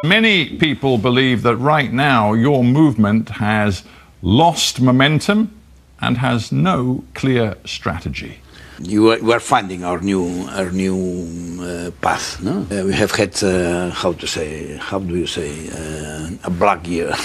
Many people believe that right now your movement has lost momentum and has no clear strategy. We are finding our new path. No? We have had how do you say a black year.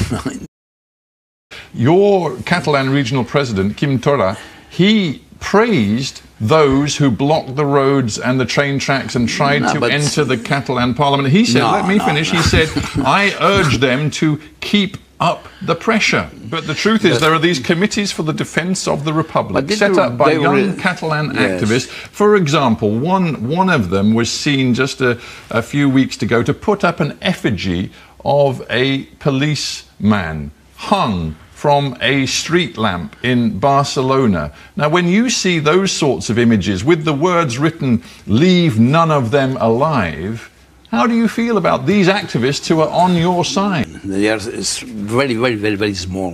Your Catalan regional president, Quim Torra, he praised those who blocked the roads and the train tracks and tried to enter the Catalan parliament. He said, let me finish, he said, I urge them to keep up the pressure. But the truth is there are these committees for the defence of the Republic set up by young Catalan activists. For example, one of them was seen just a few weeks ago to put up an effigy of a policeman hung from a street lamp in Barcelona. Now, when you see those sorts of images with the words written, leave none of them alive, how do you feel about these activists who are on your side? They are very, very, very, very small.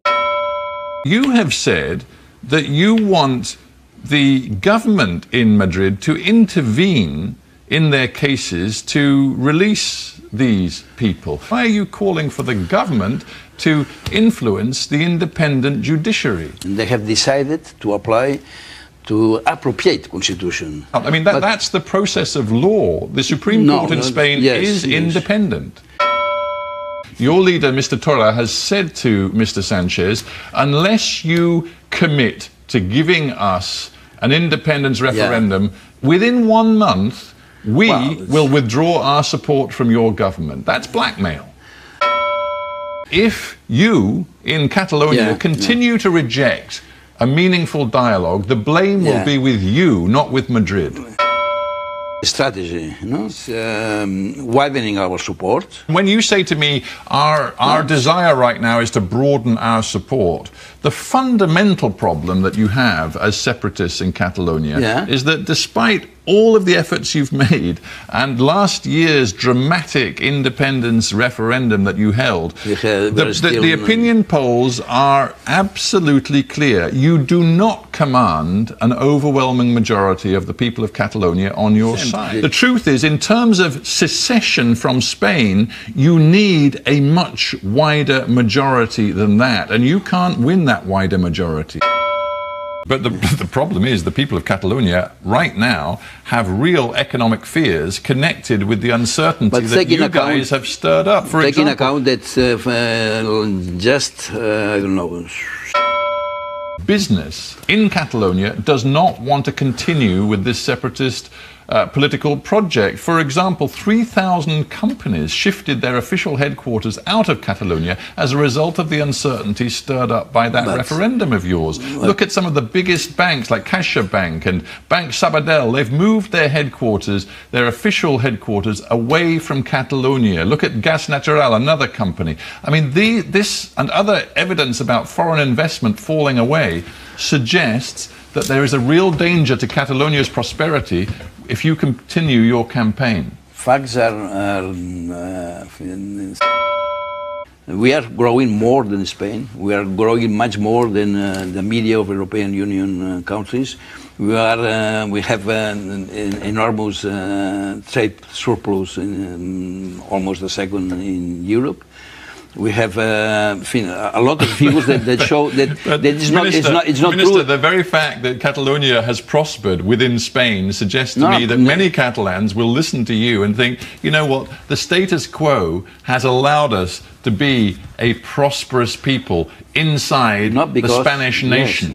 You have said that you want the government in Madrid to intervene in their cases to release these people. Why are you calling for the government to influence the independent judiciary? They have decided to apply to appropriate constitution. I mean, that's the process of law. The Supreme Court in Spain is independent. Your leader, Mr. Torra, has said to Mr. Sanchez, unless you commit to giving us an independence referendum within 1 month, we will withdraw our support from your government. That's blackmail. If you, in Catalonia, continue to reject a meaningful dialogue, the blame will be with you, not with Madrid. Strategy, you know, it's, widening our support. When you say to me, our desire right now is to broaden our support, the fundamental problem that you have as separatists in Catalonia is that despite all of the efforts you've made and last year's dramatic independence referendum that you held, the opinion polls are absolutely clear. You do not command an overwhelming majority of the people of Catalonia on your side. The truth is, in terms of secession from Spain, you need a much wider majority than that, and you can't win that wider majority. But the problem is the people of Catalonia right now have real economic fears connected with the uncertainty that you guys have stirred up. For taking example, account that I don't know. Business in Catalonia does not want to continue with this separatist political project. For example, 3,000 companies shifted their official headquarters out of Catalonia as a result of the uncertainty stirred up by that referendum of yours. Look at some of the biggest banks like CaixaBank and Bank Sabadell. They've moved their headquarters, their official headquarters, away from Catalonia. Look at Gas Natural, another company. I mean, this and other evidence about foreign investment falling away suggests that there is a real danger to Catalonia's prosperity if you continue your campaign. Facts are we are growing more than Spain. We are growing much more than the media of European Union countries. We have an enormous trade surplus, almost the second in Europe. We have a lot of figures that show that it's not true. The very fact that Catalonia has prospered within Spain suggests to me that many Catalans will listen to you and think, you know what, the status quo has allowed us to be a prosperous people inside the Spanish nation.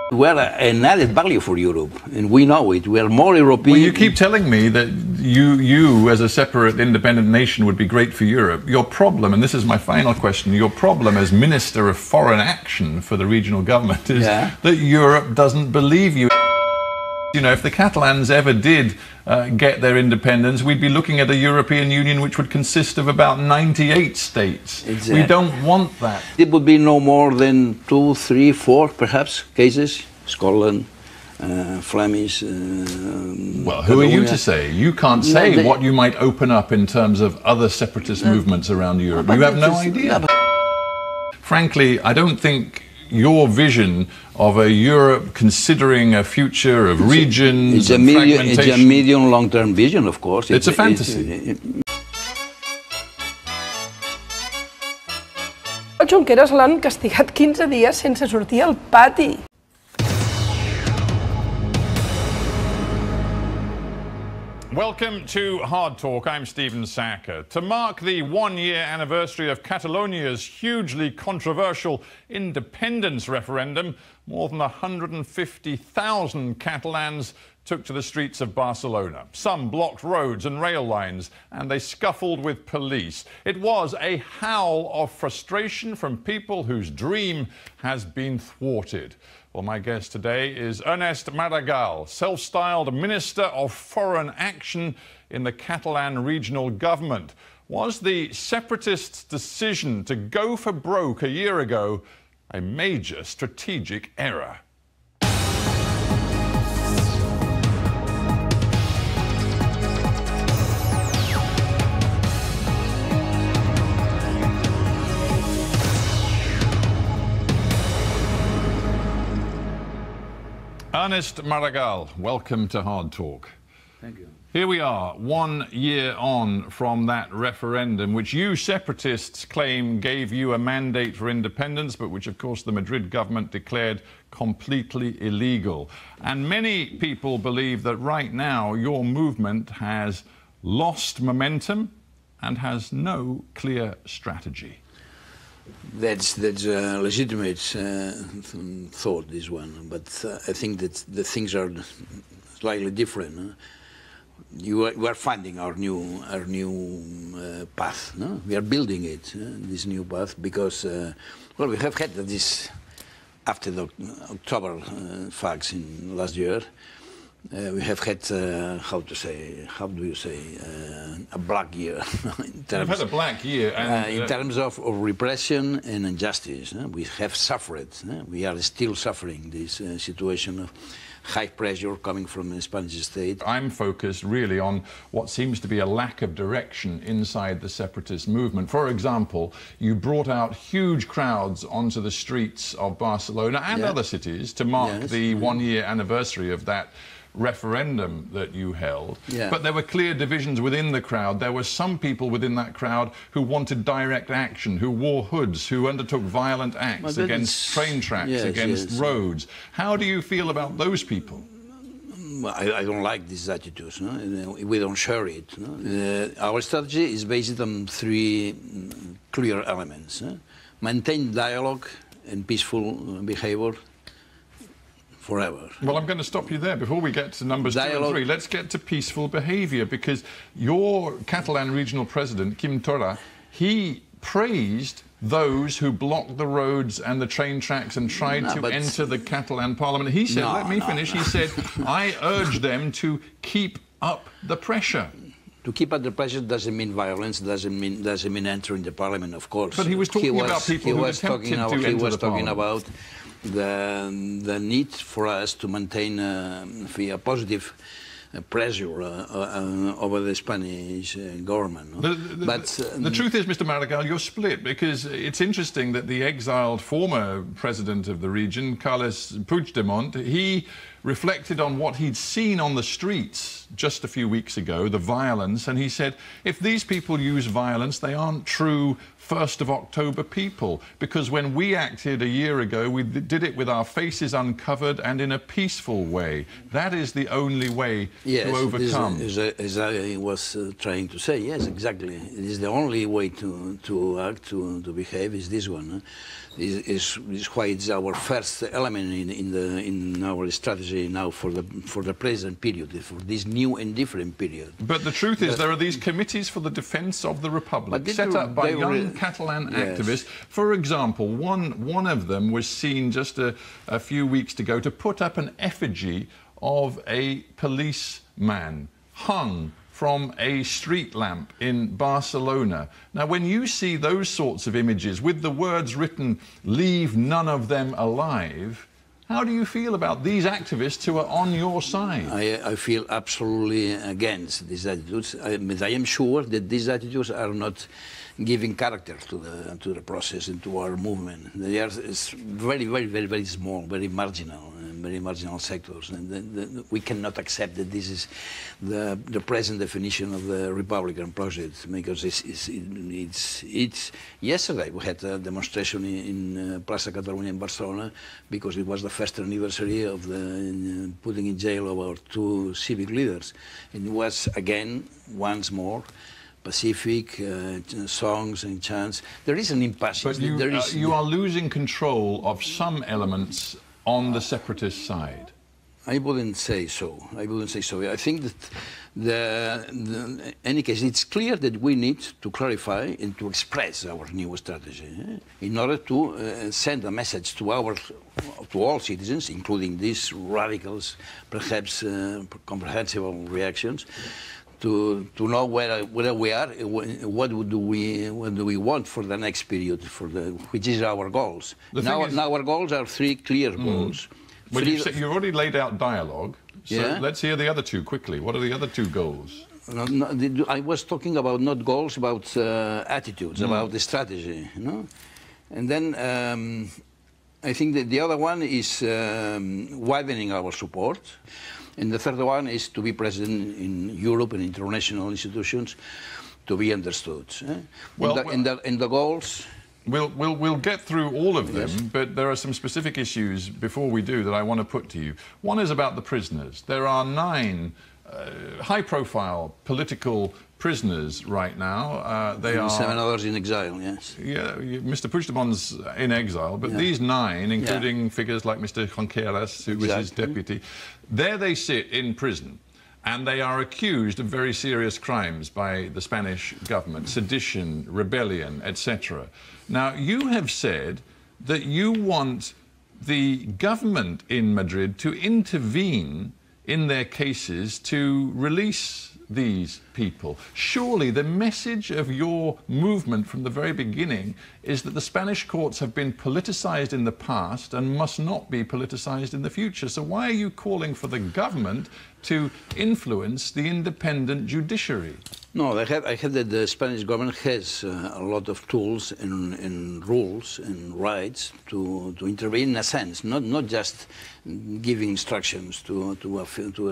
We are an added value for Europe, and we know it. We are more European. Well, you keep telling me that you as a separate independent nation would be great for Europe. Your problem, and this is my final question, your problem as Minister of Foreign Action for the regional government is that Europe doesn't believe you. You know, if the Catalans ever did get their independence, we'd be looking at a European Union which would consist of about 98 states. Exactly. We don't want that. It would be no more than 2, 3, 4, perhaps, cases. Scotland, Flemish. Well, who are you to say? You can't say what you might open up in terms of other separatist movements around Europe. You have no idea. Frankly, I don't think your vision of a Europe considering a future of regions and fragmentation. It's a medium long-term vision, of course. It's a fantasy. Junqueras l'han castigat 15 dies sense sortir al pati. Welcome to Hard Talk. I'm Stephen Sackur. To mark the one-year anniversary of Catalonia's hugely controversial independence referendum, more than 150,000 Catalans took to the streets of Barcelona. Some blocked roads and rail lines, and they scuffled with police. It was a howl of frustration from people whose dream has been thwarted. Well, my guest today is Ernest Maragall, self-styled Minister of Foreign Action in the Catalan regional government. Was the separatists' decision to go for broke a year ago a major strategic error? Ernest Maragall, welcome to Hard Talk. Thank you. Here we are, 1 year on from that referendum, which you separatists claim gave you a mandate for independence, but which, of course, the Madrid government declared completely illegal. And many people believe that right now your movement has lost momentum and has no clear strategy. That's a legitimate thought, this one, but I think that the things are slightly different. We are finding our new path. No? We are building it, this new path, because well, we have had this after the October facts in last year. We have had, how do you say, a black year. We've had a black year. And, in terms of repression and injustice. We have suffered. We are still suffering this situation of high pressure coming from the Spanish state. I'm focused really on what seems to be a lack of direction inside the separatist movement. For example, you brought out huge crowds onto the streets of Barcelona and other cities to mark the one-year anniversary of that referendum that you held, but there were clear divisions within the crowd. There were some people within that crowd who wanted direct action, who wore hoods, who undertook violent acts against train tracks, against roads. How do you feel about those people? I don't like these attitudes. No? We don't share it. No? Our strategy is based on three clear elements. Maintain dialogue and peaceful behavior forever. Well, I'm going to stop you there. Before we get to numbers 2 and 3, let's get to peaceful behaviour, because your Catalan regional president, Quim Torra, he praised those who blocked the roads and the train tracks and tried to enter the Catalan parliament. He said, let me finish, he said, I urge them to keep up the pressure. To keep up the pressure doesn't mean violence, doesn't mean entering the parliament, of course. But he was talking about people who attempted to enter the parliament. He was talking about the need for us to maintain a positive pressure over the Spanish government. No? The truth is, Mr. Maragall, you're split, because it's interesting that the exiled former president of the region, Carles Puigdemont, he reflected on what he'd seen on the streets just a few weeks ago, the violence, and he said, if these people use violence, they aren't true 1st of October people, because when we acted a year ago, we did it with our faces uncovered and in a peaceful way. That is the only way to overcome. As I was trying to say, yes, exactly. It is the only way to act, to behave, is this one. Is why it's our first element in our strategy now for the present period, for this new and different period. But the truth is, there are these committees for the defence of the Republic set up by young Catalan activists. For example, one of them was seen just a few weeks ago to put up an effigy of a policeman hung from a street lamp in Barcelona. Now, when you see those sorts of images with the words written, "Leave none of them alive," how do you feel about these activists who are on your side? I feel absolutely against these attitudes. I am sure that these attitudes are not giving character to the process and to our movement. They are very, very, very, very small, very marginal. very marginal sectors. And we cannot accept that this is the present definition of the Republican project, because it's yesterday we had a demonstration in Plaza Catalunya in Barcelona, because it was the first anniversary of the putting in jail of our 2 civic leaders. And it was, again, once more, Pacific, songs and chants. There is an impasse. But you are losing control of some elements on the separatist side. I wouldn't say so. I wouldn't say so. I think that, in any case, it's clear that we need to clarify and to express our new strategy in order to send a message to all citizens, including these radicals, perhaps comprehensible reactions, to know where we are, what do we want for the next period, which is our goals. Now our goals are 3 clear goals. Well, you've already laid out dialogue, so yeah. Let's hear the other 2 quickly. What are the other 2 goals? No, I was talking about not goals, about attitudes, about the strategy, you know? And then I think that the other one is widening our support. And the third one is to be present in Europe and international institutions, to be understood. Well, and the goals... We'll get through all of them, yes. But there are some specific issues before we do that I want to put to you. One is about the prisoners. There are 9 high-profile political prisoners right now. They are 7 others in exile. Yes. Yeah, Mr. Puigdemont's in exile, but these 9, including figures like Mr. Junqueras, who was his deputy, there they sit in prison. And they are accused of very serious crimes by the Spanish government, sedition, rebellion, etc. Now, you have said that you want the government in Madrid to intervene in their cases to release these people. Surely the message of your movement from the very beginning is that the Spanish courts have been politicized in the past and must not be politicized in the future. So why are you calling for the government to influence the independent judiciary? No, I have that the Spanish government has a lot of tools and rules and rights to intervene in a sense, not just giving instructions to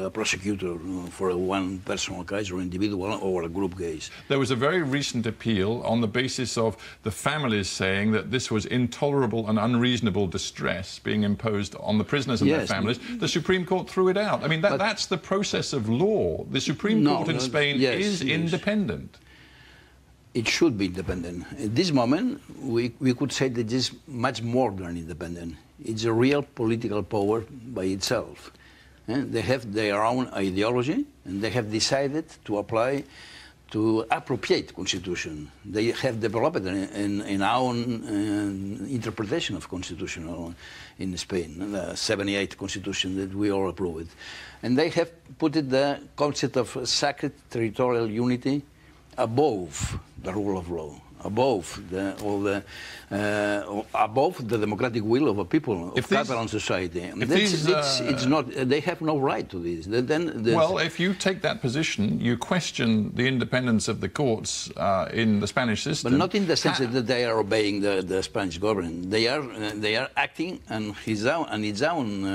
a prosecutor for one personal case or individual or a group case. There was a very recent appeal on the basis of the families saying that this was intolerable and unreasonable distress being imposed on the prisoners and their families. The Supreme Court threw it out. I mean, that's the process of law. The Supreme Court in Spain is independent. It should be independent. At this moment, we could say that it is much more than independent. It's a real political power by itself. They have their own ideology, and they have decided to apply to appropriate constitution. They have developed an own interpretation of constitutional in Spain, the 78 constitution that we all approved. And they have put the concept of sacred territorial unity above the rule of law, above above the democratic will of a people, of Catalan society. It's not. They have no right to this. Well, if you take that position, you question the independence of the courts in the Spanish system. But not in the sense that they are obeying the Spanish government. They are acting on its own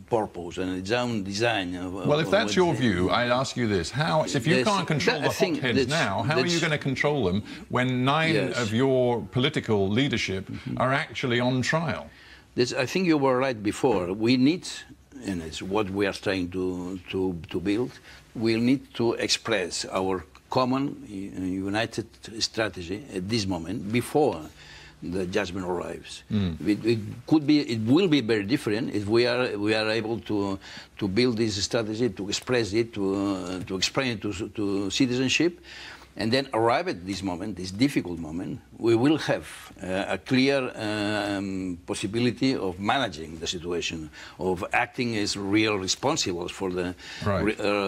purpose and its own design. Well, if that's your view, I'd ask you this: if you can't control the hotheads now, how are you going to control them when 9 of your political leadership are actually on trial? I think you were right before. We need, and it's what we are trying to build, we need to express our common, united strategy at this moment, before the judgment arrives. It will be very different if we are able to build this strategy, to express it, to explain it to citizenship. And then arrive at this moment, this difficult moment, we will have a clear possibility of managing the situation, of acting as real responsibles for the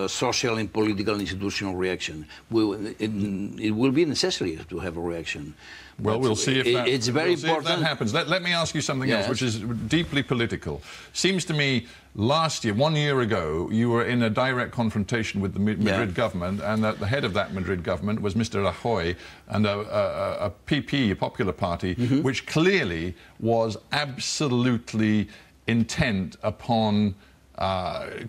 social and political and institutional reaction. It will be necessary to have a reaction. Well, we'll see if it's very important. If that happens. Let me ask you something else, which is deeply political. Seems to me last year, 1 year ago, you were in a direct confrontation with the Madrid government, and that the head of that Madrid government was Mr. Rajoy, and a PP, a Popular Party, which clearly was absolutely intent upon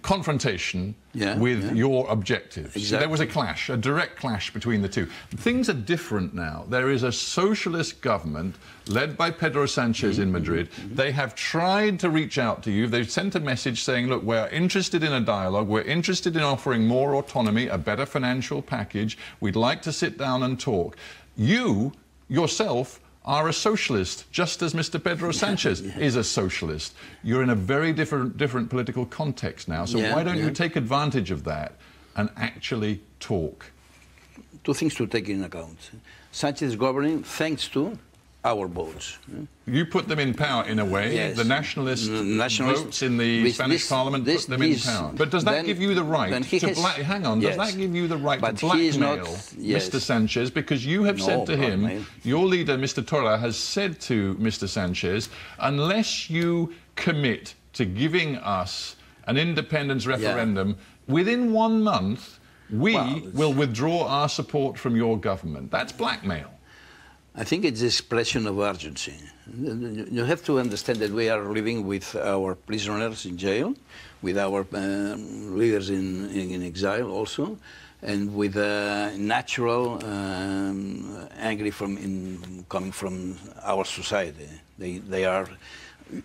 confrontation with your objectives. Exactly. So there was a clash, a direct clash between the two. Things are different now. There is a socialist government led by Pedro Sanchez in Madrid. They have tried to reach out to you. They've sent a message saying, look, we're interested in a dialogue. We're interested in offering more autonomy, a better financial package. We'd like to sit down and talk. You, yourself, are a socialist, just as Mr. Pedro Sanchez is a socialist. You're in a very different political context now, so why don't you take advantage of that and actually talk? Two things to take into account. Sanchez is governing thanks to our votes. You put them in power in a way. Yes. The nationalist votes in the Spanish Parliament put them in power. But does that give you the right to hang on? Does that give you the right to blackmail Mr. Sanchez? Because you have said to him, your leader, Mr. Torra, has said to Mr. Sanchez, unless you commit to giving us an independence referendum within 1 month, we will withdraw our support from your government. That's blackmail. I think it's the expression of urgency. You have to understand that we are living with our prisoners in jail, with our leaders in exile also, and with natural anger coming from our society. They are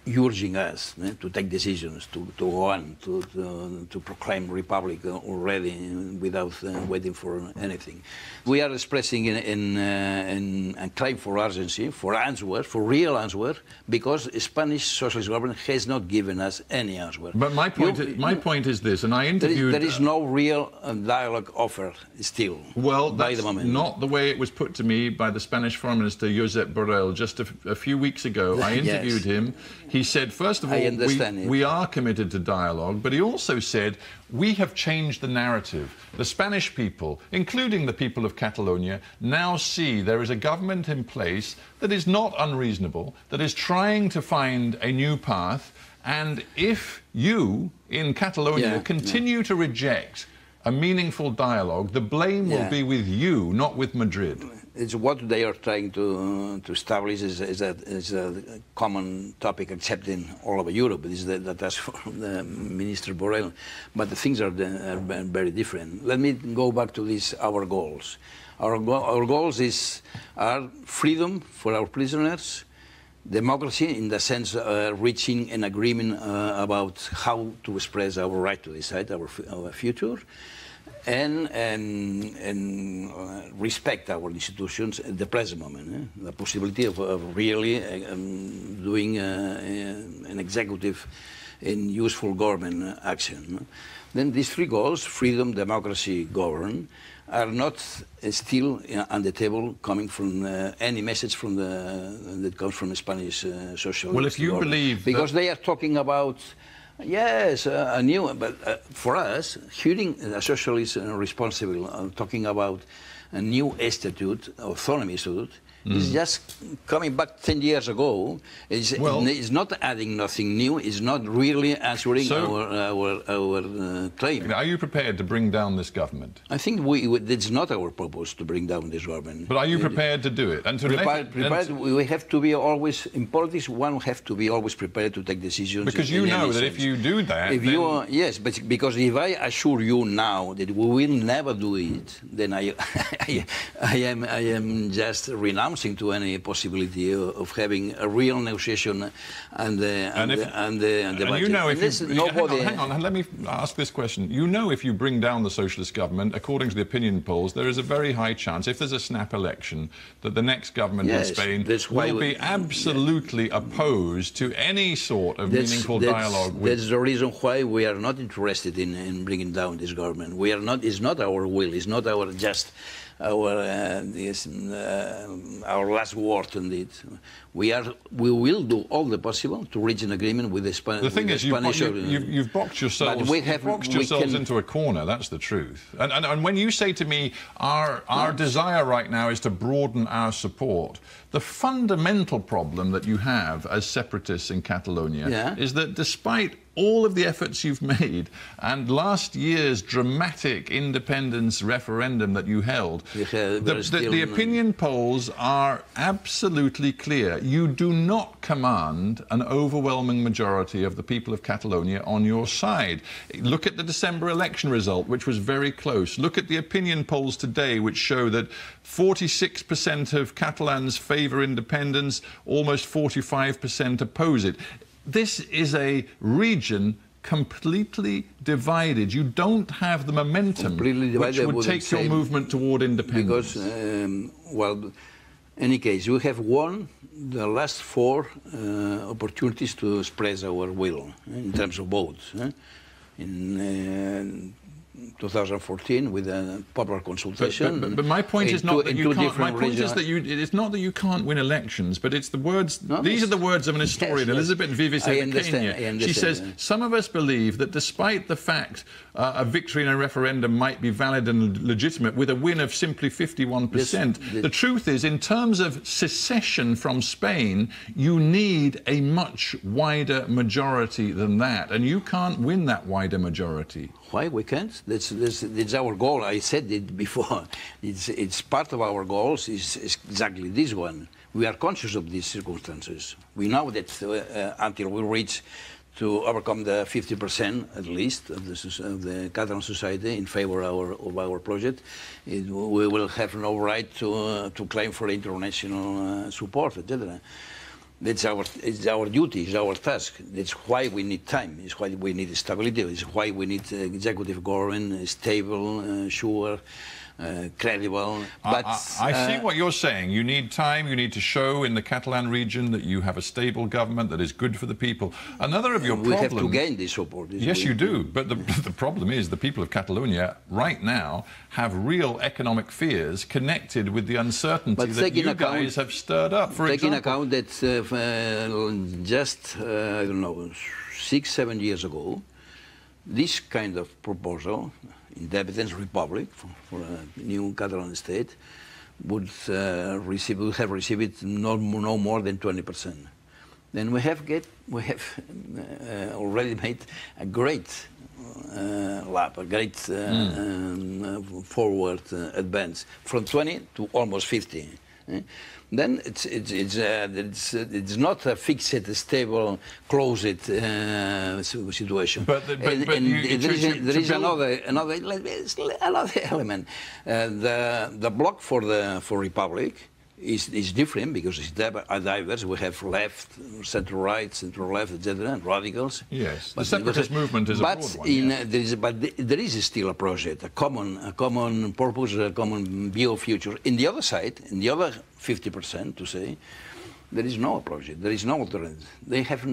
urging us to take decisions, to go on, to proclaim republic already without waiting for anything. We are expressing and claim for urgency, for answer, for real answer, because Spanish socialist government has not given us any answer. But my point is this, and I interviewed... There is no real dialogue offer still. Well, by the moment. Not the way it was put to me by the Spanish Foreign Minister, Josep Borrell, just a few weeks ago. I interviewed him. He said, first of all, we are committed to dialogue, but he also said, we have changed the narrative. The Spanish people, including the people of Catalonia, now see there is a government in place that is not unreasonable, that is trying to find a new path, and if you, in Catalonia, continue to reject a meaningful dialogue, the blame will be with you, not with Madrid. It's what they are trying to establish is a common topic accepted all over Europe. That's for the Minister Borrell. But the things are very different. Let me go back to our goals. Our goals are freedom for our prisoners, democracy in the sense of reaching an agreement about how to express our right to decide our future, and respect our institutions at the present moment. The possibility of really doing an executive and useful government action. Then these three goals, freedom, democracy, govern, are not still on the table coming from any message from that comes from the Spanish socialist. Well, if you believe because they are talking about a new, but for us, hearing a socialist responsible talking about a new statute, autonomy statute, is just coming back 10 years ago. It's not adding nothing new. It's not really answering our claim. Are you prepared to bring down this government? I think it's not our purpose to bring down this government. But are you prepared to do it? And to prepared, we have to be always, in politics, one has to be always prepared to take decisions. Because you know that if you do that... Yes, but because if I assure you now that we will never do it, then I am just renouncing to any possibility of having a real negotiation and budget. You know, hang on, let me ask this question. You know, if you bring down the socialist government, according to the opinion polls, there is a very high chance, if there's a snap election, that the next government in Spain will be absolutely opposed to any sort of meaningful dialogue. That's the reason why we are not interested in bringing down this government. We are not. It's not our will. It's not our our last word on it. We will do all the possible to reach an agreement with the Spanish. The thing is, you've boxed yourselves. Into a corner. That's the truth. And when you say to me, our desire right now is to broaden our support, the fundamental problem that you have as separatists in Catalonia is that despite all of the efforts you've made and last year's dramatic independence referendum that you held, the opinion polls are absolutely clear. You do not command an overwhelming majority of the people of Catalonia on your side. Look at the December election result, which was very close. Look at the opinion polls today, which show that 46% of Catalans favour independence, almost 45% oppose it. This is a region completely divided. You don't have the momentum which would take your movement toward independence. Because, well, in any case, we have won the last 4 opportunities to express our will in terms of votes. In 2014 with a popular consultation. But my point is not that you can't. My point is that it's not that you can't win elections, but it's the words. These are the words of an historian, yes, Elizabeth Vives-Kenya. She says some of us believe that despite the fact a victory in a referendum might be valid and legitimate with a win of simply 51%, the truth is, in terms of secession from Spain, you need a much wider majority than that, and you can't win that wider majority. Why we can't? That's our goal. I said it before. It's part of our goals. Is exactly this one. We are conscious of these circumstances. We know that until we reach to overcome the 50% at least of the Catalan society in favor of our project, we will have no right to claim for international support, etc. It's our duty, it's our task. That's why we need time. It's why we need stability. It's why we need executive government, stable, sure, credible. But I see what you're saying. You need time. You need to show in the Catalan region that you have a stable government that is good for the people. Another of your problems. We have to gain this support. Yes, you do. But the problem is the people of Catalonia right now have real economic fears connected with the uncertainty that you guys have stirred up. For taking example, account that just I don't know 6-7 years ago, this kind of proposal, independence republic for a new Catalan state, would have received no more than 20%. Then we have already made a great lap, a great forward advance from 20 to almost 50. Then it's not a fixed, stable, closed situation. But there is another element. The bloc for Republic is different because it's diverse. We have left, center right, center left, etc., radicals. Yes, the separatist movement is a broad one. But there is still a project, a common purpose, a common view of future. In the other side, in the other 50%, to say, there is no project. There is no alternative. They have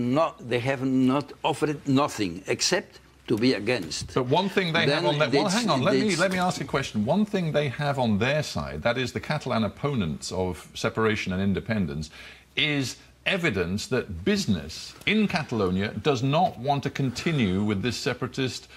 not offered nothing except to be against. But one thing they have on their... Well, hang on, let me ask you a question. One thing they have on their side, that is the Catalan opponents of separation and independence, is evidence that business in Catalonia does not want to continue with this separatist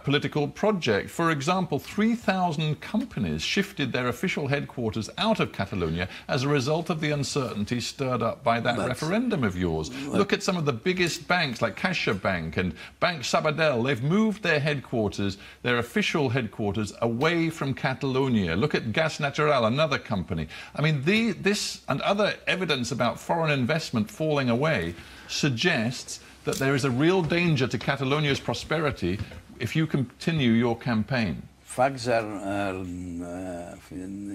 political project. For example, 3,000 companies shifted their official headquarters out of Catalonia as a result of the uncertainty stirred up by that referendum of yours. Look at some of the biggest banks like CaixaBank and Bank Sabadell. They've moved their headquarters, their official headquarters, away from Catalonia. Look at Gas Natural, another company. I mean, this and other evidence about foreign investment falling away suggests that there is a real danger to Catalonia's prosperity if you continue your campaign. Facts are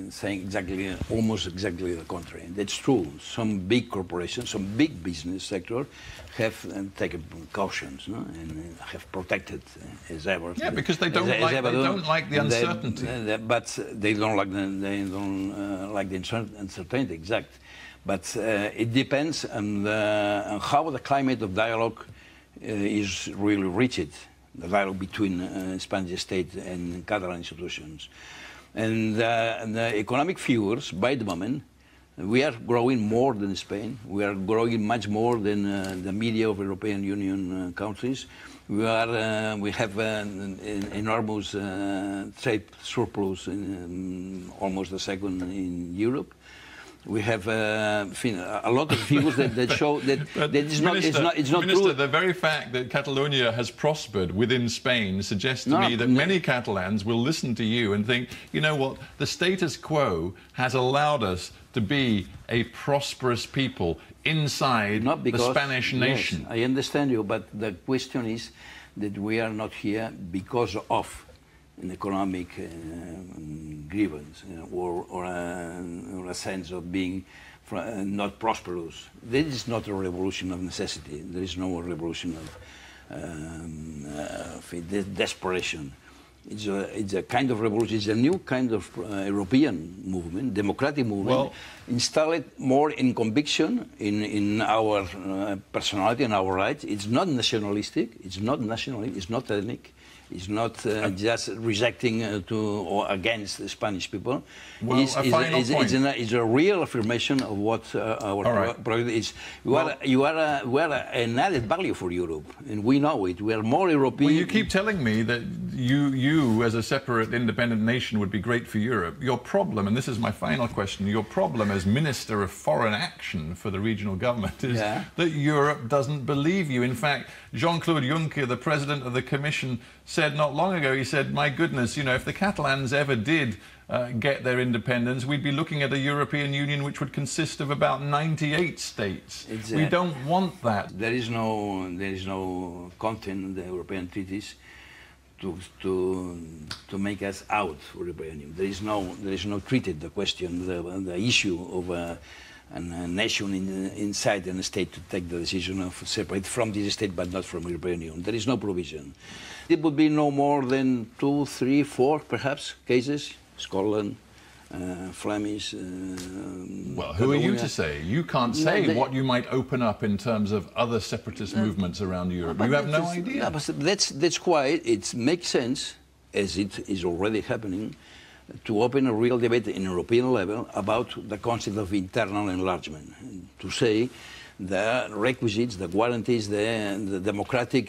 saying almost exactly the contrary. That's true. Some big corporations, some big business sector have taken precautions, no? And have protected as ever. Yeah, because they don't like the uncertainty. But they don't like the uncertainty. Exact. But it depends on how the climate of dialogue is really reached. The dialogue between Spanish state and Catalan institutions. And the economic figures, by the moment, we are growing more than Spain. We are growing much more than the media of European Union countries. We have an enormous trade surplus, almost the second in Europe. We have a lot of figures that show that it's not Minister, true. The very fact that Catalonia has prospered within Spain suggests to me that many Catalans will listen to you and think, you know what, the status quo has allowed us to be a prosperous people inside the Spanish nation. Yes, I understand you, but the question is that we are not here because of an economic grievance or a sense of being not prosperous. This is not a revolution of necessity. There is no revolution of desperation. It's a kind of revolution. It's a new kind of European movement, democratic movement, installed more in conviction, in our personality and our rights. It's not nationalistic. It's not nationalistic. It's not ethnic. It's not just rejecting or against the Spanish people. Well, it's a real affirmation of what our project is. We are an added value for Europe, and we know it. We are more European. Well, you keep telling me that you as a separate independent nation would be great for Europe. Your problem, and this is my final question, your problem as Minister of Foreign Action for the regional government is that Europe doesn't believe you. In fact, Jean-Claude Juncker, the President of the Commission, said not long ago, he said, my goodness, you know, if the Catalans ever did get their independence, we'd be looking at a European Union which would consist of about 98 states. We don't want that. There is no content in the European treaties to make us out of the European Union. There is no treaty, the question, the issue of a nation inside a state to take the decision of separate from this state but not from the European Union. There is no provision. It would be no more than 2, 3, 4 perhaps cases, Scotland, Flemish. Well, who are you to say? You can't say what you might open up in terms of other separatist movements around Europe. You have no idea. No, but that's why it makes sense, as it is already happening, to open a real debate in European level about the concept of internal enlargement, to say the requisites, the guarantees, the democratic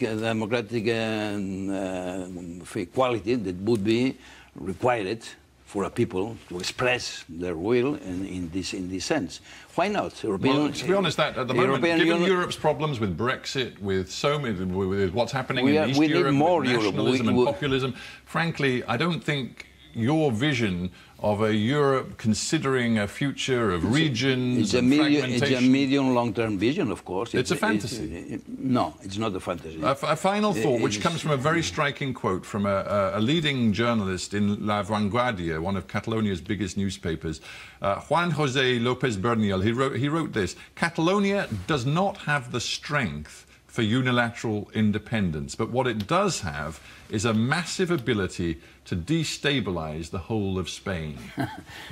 quality that would be required for a people to express their will in this sense. Why not? Well, to be honest, at the moment, given Europe's problems with Brexit, with so many, with what's happening in East Europe, with nationalism and populism, frankly, I don't think your vision of a Europe considering a future of regions and fragmentation... It's a medium, long-term vision, of course. It's a fantasy. No, it's not a fantasy. A final thought, which comes from a very striking quote from a leading journalist in La Vanguardia, one of Catalonia's biggest newspapers, Juan José López Bernal. He wrote this: Catalonia does not have the strength for unilateral independence, but what it does have is a massive ability to destabilize the whole of Spain.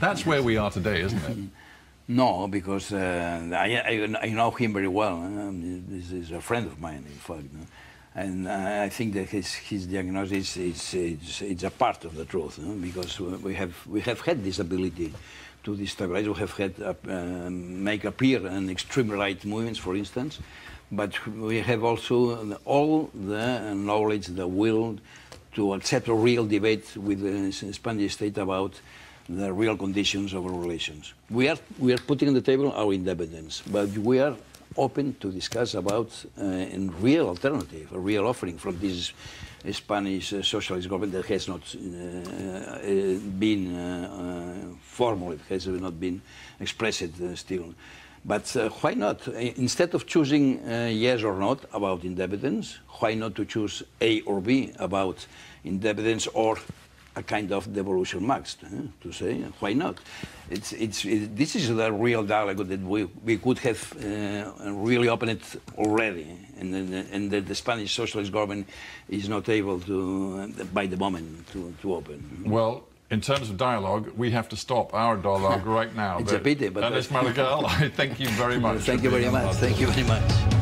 That's where we are today, isn't it? No, because I know him very well. This is a friend of mine, in fact. And I think that his diagnosis is a part of the truth, because we have had this ability to destabilize. We have had make appear an extreme right movements, for instance, but we have also all the knowledge, the will to accept a real debate with the Spanish state about the real conditions of our relations. We are putting on the table our independence, but we are open to discuss about a real alternative, a real offering from this Spanish socialist government that has not been formal, it has not been expressed still. But why not? Instead of choosing yes or not about independence, why not to choose A or B about independence or a kind of devolution max, to say, why not? This is the real dialogue that we could have really opened it already, and the Spanish socialist government is not able to, by the moment, to open. Well, in terms of dialogue, we have to stop our dialogue right now. It's a pity, but... Ernest Maragall, I thank you very much. Thank you very much. Thank you very much.